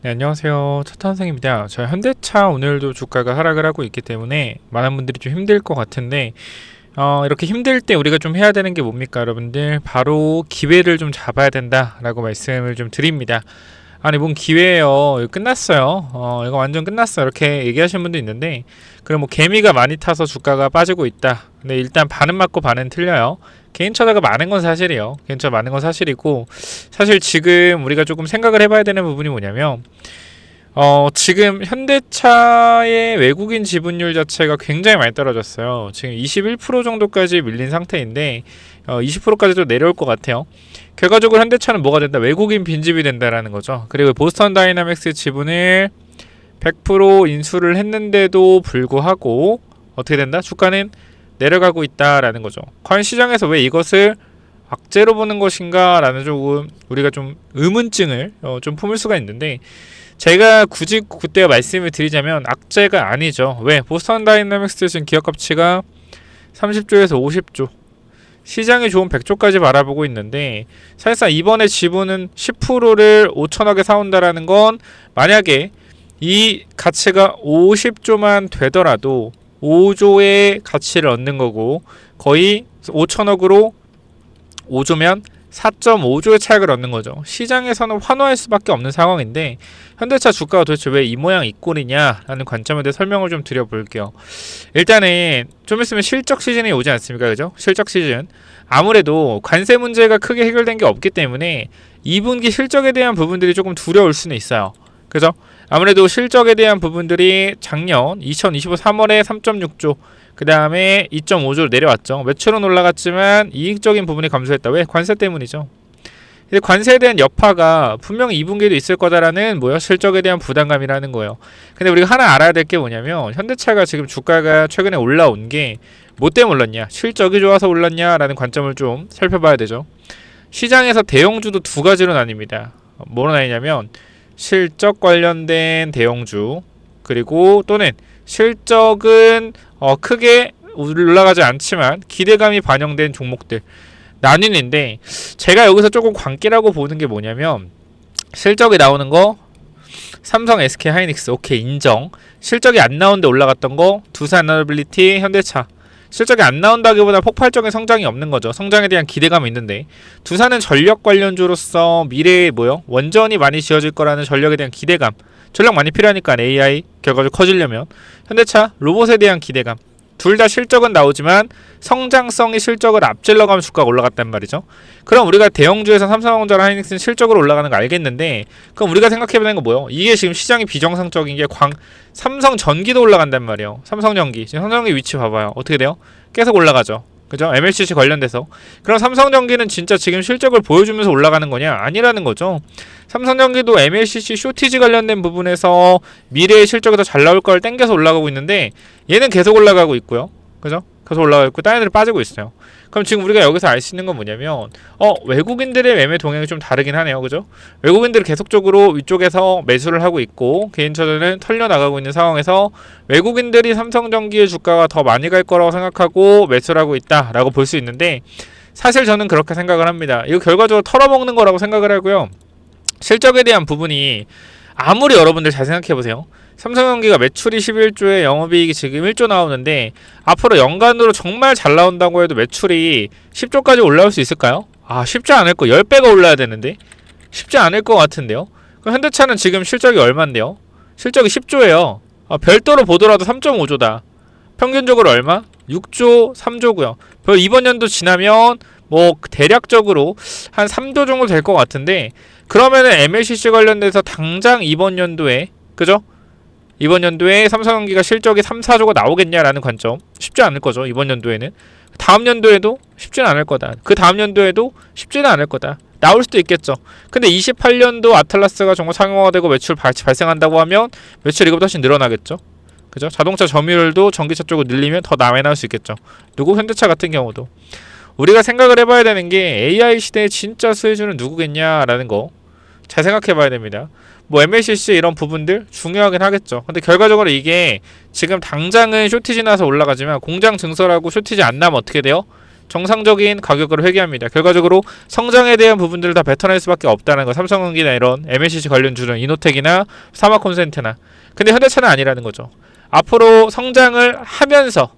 네, 안녕하세요. 차탄생입니다. 저희 현대차 오늘도 주가가 하락을 하고 있기 때문에 많은 분들이 좀 힘들 것 같은데 이렇게 힘들 때 우리가 좀 해야 되는 게 뭡니까, 여러분들? 바로 기회를 좀 잡아야 된다라고 말씀을 좀 드립니다. 아니, 뭔 기회예요? 이거 끝났어요. 이거 완전 끝났어. 이렇게 얘기하시는 분도 있는데, 그럼 뭐 개미가 많이 타서 주가가 빠지고 있다. 근데 일단 반은 맞고 반은 틀려요. 개인차가 많은 건 사실이에요. 개인차 많은 건 사실이고, 사실 지금 우리가 조금 생각을 해봐야 되는 부분이 뭐냐면, 지금 현대차의 외국인 지분율 자체가 굉장히 많이 떨어졌어요. 지금 21% 정도까지 밀린 상태인데, 20%까지도 내려올 것 같아요. 결과적으로 현대차는 뭐가 된다? 외국인 빈집이 된다라는 거죠. 그리고 보스턴 다이나믹스 지분을 100% 인수를 했는데도 불구하고 어떻게 된다? 주가는 내려가고 있다라는 거죠. 과연 시장에서 왜 이것을 악재로 보는 것인가 라는 조금 우리가 좀 의문증을 좀 품을 수가 있는데, 제가 굳이 그때 말씀을 드리자면 악재가 아니죠. 왜? 보스턴 다이나믹스 지금 기업 가치가 30조에서 50조, 시장이 좋은 100조까지 바라보고 있는데, 사실상 이번에 지분은 10%를 5천억에 사온다라는 건, 만약에 이 가치가 50조만 되더라도 5조의 가치를 얻는 거고, 거의 5천억으로 5조면 4.5조의 차익을 얻는 거죠. 시장에서는 환호할 수밖에 없는 상황인데, 현대차 주가가 도대체 왜 이 모양 이 꼴이냐라는 관점에 대해 설명을 좀 드려볼게요. 일단은 좀 있으면 실적 시즌이 오지 않습니까? 그죠? 실적 시즌. 아무래도 관세 문제가 크게 해결된 게 없기 때문에 2분기 실적에 대한 부분들이 조금 두려울 수는 있어요. 그죠? 아무래도 실적에 대한 부분들이 작년 2025 3월에 3.6조, 그 다음에 2.5조로 내려왔죠. 매출은 올라갔지만 이익적인 부분이 감소했다. 왜? 관세 때문이죠. 근데 관세에 대한 여파가 분명히 2분기에도 있을 거다라는 실적에 대한 부담감이라는 거예요. 근데 우리가 하나 알아야 될 게 뭐냐면, 현대차가 지금 주가가 최근에 올라온 게 뭐 때문에 올랐냐, 실적이 좋아서 올랐냐라는 관점을 좀 살펴봐야 되죠. 시장에서 대형주도 두 가지로 나뉩니다. 뭐로 나뉘냐면 실적 관련된 대형주, 그리고 또는 실적은 크게 올라가지 않지만 기대감이 반영된 종목들, 나뉘는데, 제가 여기서 조금 관계라고 보는 게 뭐냐면, 실적이 나오는 거 삼성, SK 하이닉스 오케이 인정. 실적이 안 나오는데 올라갔던 거 두산 에너빌리티, 현대차. 실적이 안 나온다기보다 폭발적인 성장이 없는 거죠. 성장에 대한 기대감이 있는데, 두산은 전력 관련주로서 미래에 원전이 많이 지어질 거라는 전력에 대한 기대감, 전력 많이 필요하니까 AI 결과적으로 커지려면. 현대차 로봇에 대한 기대감. 둘 다 실적은 나오지만 성장성이 실적을 앞질러 가면 주가가 올라갔단 말이죠. 그럼 우리가 대형주에서 삼성전자, 하이닉스는 실적으로 올라가는 거 알겠는데, 그럼 우리가 생각해보는 건 뭐예요? 이게 지금 시장이 비정상적인 게 삼성전기도 올라간단 말이에요. 삼성전기, 지금 삼성전기 위치 봐봐요. 어떻게 돼요? 계속 올라가죠. 그죠? MLCC 관련돼서. 그럼 삼성전기는 진짜 지금 실적을 보여주면서 올라가는 거냐? 아니라는 거죠. 삼성전기도 MLCC 쇼티지 관련된 부분에서 미래의 실적이 더 잘 나올 걸 땡겨서 올라가고 있는데, 얘는 계속 올라가고 있고요. 그죠? 계속 올라가고 있고 다른 애들 빠지고 있어요. 그럼 지금 우리가 여기서 알 수 있는 건 뭐냐면, 외국인들의 매매 동향이 좀 다르긴 하네요. 그죠? 외국인들이 계속적으로 위쪽에서 매수를 하고 있고, 개인처는 털려나가고 있는 상황에서 외국인들이 삼성전기의 주가가 더 많이 갈 거라고 생각하고 매수를 하고 있다라고 볼 수 있는데, 사실 저는 그렇게 생각을 합니다. 이거 결과적으로 털어먹는 거라고 생각을 하고요. 실적에 대한 부분이, 아무리 여러분들 잘 생각해보세요. 삼성전기가 매출이 11조에 영업이익이 지금 1조 나오는데, 앞으로 연간으로 정말 잘 나온다고 해도 매출이 10조까지 올라올 수 있을까요? 쉽지 않을 거. 10배가 올라야 되는데 쉽지 않을 것 같은데요. 그럼 현대차는 지금 실적이 얼만데요? 실적이 10조예요. 별도로 보더라도 3.5조다. 평균적으로 얼마? 6조, 3조고요. 이번 연도 지나면 대략적으로 한 3조 정도 될 것 같은데, 그러면은 MLCC 관련돼서 당장 이번 연도에, 그죠? 이번 연도에 삼성전기가 실적이 3, 4조가 나오겠냐라는 관점, 쉽지 않을 거죠. 이번 연도에는. 다음 연도에도 쉽지는 않을 거다. 그 다음 연도에도 쉽지는 않을 거다. 나올 수도 있겠죠. 근데 28년도 아틀라스가 정말 상용화되고 매출 발생한다고 하면 매출 이거보다 훨씬 늘어나겠죠. 그죠? 자동차 점유율도 전기차 쪽으로 늘리면 더 남에 나올 수 있겠죠. 누구? 현대차 같은 경우도. 우리가 생각을 해봐야 되는 게, AI 시대의 진짜 수혜주는 누구겠냐라는 거 잘 생각해봐야 됩니다. MLCC 이런 부분들 중요하긴 하겠죠. 근데 결과적으로 이게 지금 당장은 쇼티지 나서 올라가지만, 공장 증설하고 쇼티지 안 나면 어떻게 돼요? 정상적인 가격으로 회귀합니다. 결과적으로 성장에 대한 부분들을 다 뱉어낼 수밖에 없다는 거. 삼성전기나 이런 MLCC 관련주는 이노텍이나 사마콘센트나. 근데 현대차는 아니라는 거죠. 앞으로 성장을 하면서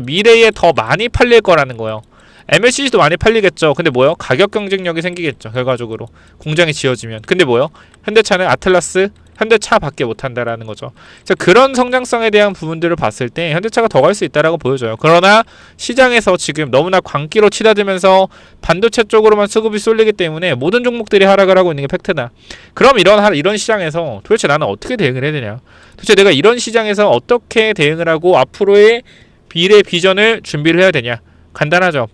미래에 더 많이 팔릴 거라는 거예요. MLCC도 많이 팔리겠죠. 근데 뭐요? 가격 경쟁력이 생기겠죠. 결과적으로 공장이 지어지면. 근데 뭐요? 현대차는 아틀라스, 현대차밖에 못한다라는 거죠. 그런 성장성에 대한 부분들을 봤을 때 현대차가 더 갈 수 있다라고 보여져요. 그러나 시장에서 지금 너무나 광기로 치닫으면서 반도체 쪽으로만 수급이 쏠리기 때문에 모든 종목들이 하락을 하고 있는 게 팩트다. 그럼 이런 시장에서 도대체 나는 어떻게 대응을 해야 되냐? 도대체 내가 이런 시장에서 어떻게 대응을 하고 앞으로의 미래 비전을 준비를 해야 되냐? 간단하죠.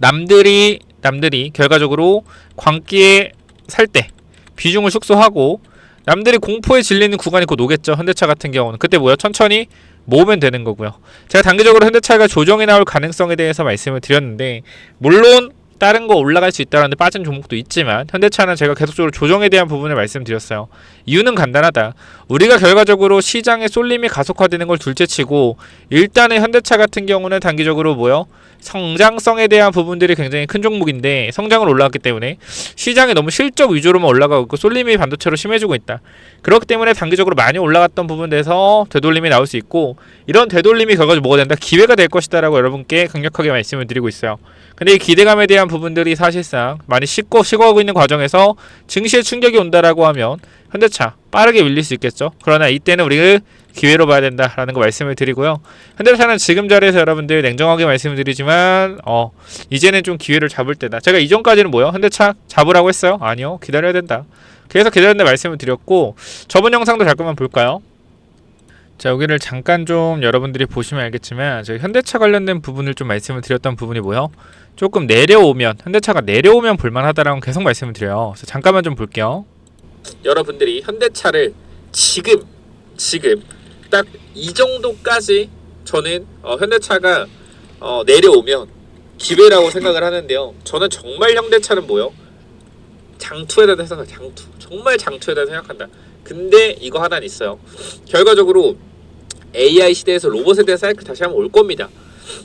남들이 결과적으로 광기에 살 때 비중을 축소하고 남들이 공포에 질리는 구간이 곧 오겠죠. 현대차 같은 경우는 그때 뭐야? 천천히 모으면 되는 거고요. 제가 단기적으로 현대차가 조정이 나올 가능성에 대해서 말씀을 드렸는데, 물론 다른 거 올라갈 수 있다는데 빠진 종목도 있지만 현대차는 제가 계속적으로 조정에 대한 부분을 말씀드렸어요. 이유는 간단하다. 우리가 결과적으로 시장의 쏠림이 가속화되는 걸 둘째치고 일단은 현대차 같은 경우는 단기적으로 뭐요? 성장성에 대한 부분들이 굉장히 큰 종목인데 성장을 올라갔기 때문에 시장이 너무 실적 위주로만 올라가고 있고 쏠림이 반도체로 심해지고 있다. 그렇기 때문에 단기적으로 많이 올라갔던 부분에서 되돌림이 나올 수 있고, 이런 되돌림이 결과적으로 뭐가 된다? 기회가 될 것이다 라고 여러분께 강력하게 말씀을 드리고 있어요. 근데 이 기대감에 대한 부분들이 사실상 많이 식어가고 있는 과정에서 증시에 충격이 온다라고 하면 현대차 빠르게 밀릴 수 있겠죠. 그러나 이때는 우리가 기회로 봐야 된다라는 거 말씀을 드리고요. 현대차는 지금 자리에서 여러분들 냉정하게 말씀을 드리지만 이제는 좀 기회를 잡을 때다. 제가 이전까지는 뭐요? 현대차 잡으라고 했어요? 아니요. 기다려야 된다. 그래서 기다린다 말씀을 드렸고, 저번 영상도 잠깐만 볼까요? 자, 여기를 잠깐 좀 여러분들이 보시면 알겠지만 제가 현대차 관련된 부분을 좀 말씀을 드렸던 부분이 뭐요? 조금 내려오면, 현대차가 내려오면 볼만하다라고 계속 말씀을 드려요. 그래서 잠깐만 좀 볼게요. 여러분들이 현대차를 지금 딱 이 정도까지 저는 현대차가 내려오면 기회라고 생각을 하는데요. 저는 정말 현대차는 뭐요? 장투에 대한 생각, 정말 장투에 대한 생각한다. 근데 이거 하나는 있어요. 결과적으로 AI 시대에서 로봇에 대한 사이클 다시 한번 올 겁니다.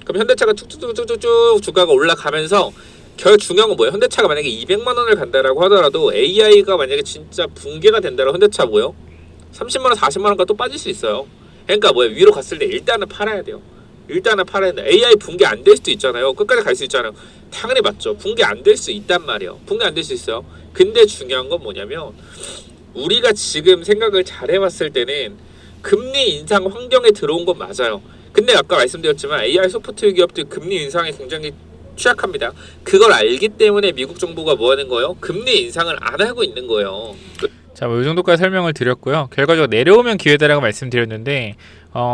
그럼 현대차가 쭉쭉쭉쭉쭉 주가가 올라가면서 중요한 건 뭐예요? 현대차가 만약에 200만 원을 간다라고 하더라도 AI가 만약에 진짜 붕괴가 된다라고 현대차 뭐예요? 30만 원, 40만 원까지 또 빠질 수 있어요. 그러니까 뭐예요? 위로 갔을 때 일단은 팔아야 돼요. 일단은 팔아야 된다. AI 붕괴 안 될 수도 있잖아요. 끝까지 갈 수 있잖아요. 당연히 맞죠. 붕괴 안 될 수 있단 말이에요. 붕괴 안 될 수 있어요. 근데 중요한 건 뭐냐면 우리가 지금 생각을 잘 해봤을 때는 금리 인상 환경에 들어온 건 맞아요. 근데 아까 말씀드렸지만 AI 소프트웨어 기업들 금리 인상에 굉장히 취약합니다. 그걸 알기 때문에 미국 정부가 뭐 하는 거예요? 금리 인상을 안 하고 있는 거예요. 자, 뭐 이 정도까지 설명을 드렸고요. 결과적으로 내려오면 기회다라고 말씀드렸는데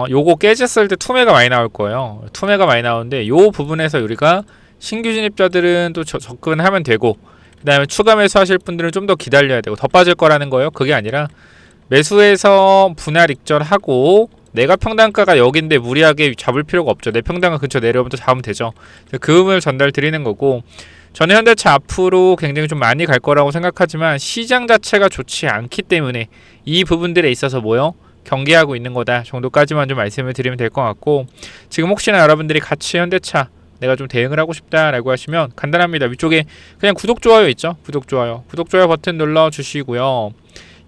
요거 깨졌을 때 투매가 많이 나올 거예요. 투매가 많이 나오는데 요 부분에서 우리가 신규 진입자들은 또 접근하면 되고, 그 다음에 추가 매수하실 분들은 좀 더 기다려야 되고 더 빠질 거라는 거예요. 그게 아니라 매수해서 분할 익절하고 내가 평단가가 여기인데 무리하게 잡을 필요가 없죠. 내 평단가 근처 내려오면 또 잡으면 되죠. 그 의문을 전달 드리는 거고, 저는 현대차 앞으로 굉장히 좀 많이 갈 거라고 생각하지만 시장 자체가 좋지 않기 때문에 이 부분들에 있어서 뭐요? 경계하고 있는 거다 정도까지만 좀 말씀을 드리면 될 것 같고, 지금 혹시나 여러분들이 같이 현대차 내가 좀 대응을 하고 싶다라고 하시면 간단합니다. 위쪽에 그냥 구독, 좋아요 있죠? 구독, 좋아요 버튼 눌러주시고요.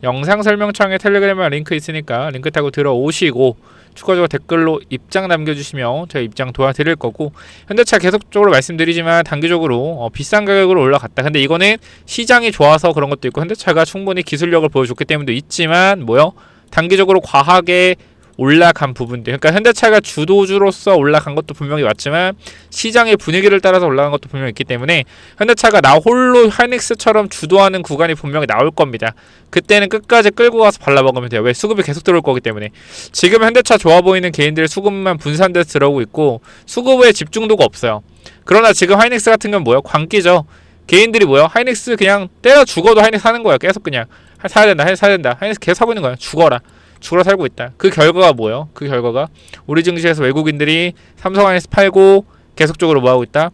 영상 설명창에 텔레그램 링크 있으니까 링크 타고 들어오시고 추가적으로 댓글로 입장 남겨주시면 제가 입장 도와드릴 거고, 현대차 계속적으로 말씀드리지만 단기적으로 비싼 가격으로 올라갔다. 근데 이거는 시장이 좋아서 그런 것도 있고 현대차가 충분히 기술력을 보여줬기 때문도 있지만 뭐요? 단기적으로 과하게 올라간 부분들, 그러니까 현대차가 주도주로서 올라간 것도 분명히 맞지만 시장의 분위기를 따라서 올라간 것도 분명히 있기 때문에 현대차가 나 홀로 하이닉스처럼 주도하는 구간이 분명히 나올 겁니다. 그때는 끝까지 끌고 가서 발라먹으면 돼요. 왜? 수급이 계속 들어올 거기 때문에. 지금 현대차 좋아 보이는 개인들의 수급만 분산돼서 들어오고 있고 수급에 집중도가 없어요. 그러나 지금 하이닉스 같은 건 뭐예요? 광기죠. 개인들이 뭐예요? 하이닉스 그냥 때려 죽어도 하이닉스 사는 거예요. 계속 그냥 사야 된다. 하이닉스 계속 사고 있는 거예요. 죽어라 살고 있다. 그 결과가 뭐예요? 그 결과가 우리 증시에서 외국인들이 삼성 하이닉스 팔고 계속적으로 뭐하고 있다?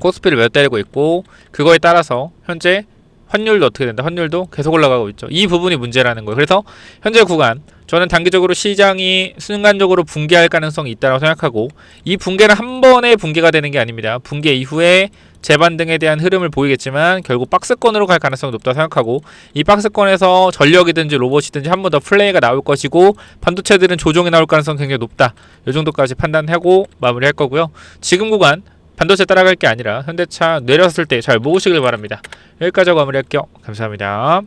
코스피를 몇 때리고 있고, 그거에 따라서 현재 환율도 어떻게 된다? 환율도 계속 올라가고 있죠. 이 부분이 문제라는 거예요. 그래서 현재 구간 저는 단기적으로 시장이 순간적으로 붕괴할 가능성이 있다고 생각하고, 이 붕괴는 한 번에 붕괴가 되는 게 아닙니다. 붕괴 이후에 재반등에 대한 흐름을 보이겠지만 결국 박스권으로 갈 가능성이 높다고 생각하고, 이 박스권에서 전력이든지 로봇이든지 한 번 더 플레이가 나올 것이고, 반도체들은 조정이 나올 가능성이 굉장히 높다. 이 정도까지 판단하고 마무리할 거고요. 지금 구간 반도체 따라갈 게 아니라 현대차 내렸을 때 잘 모으시길 바랍니다. 여기까지 하고 마무리할게요. 감사합니다.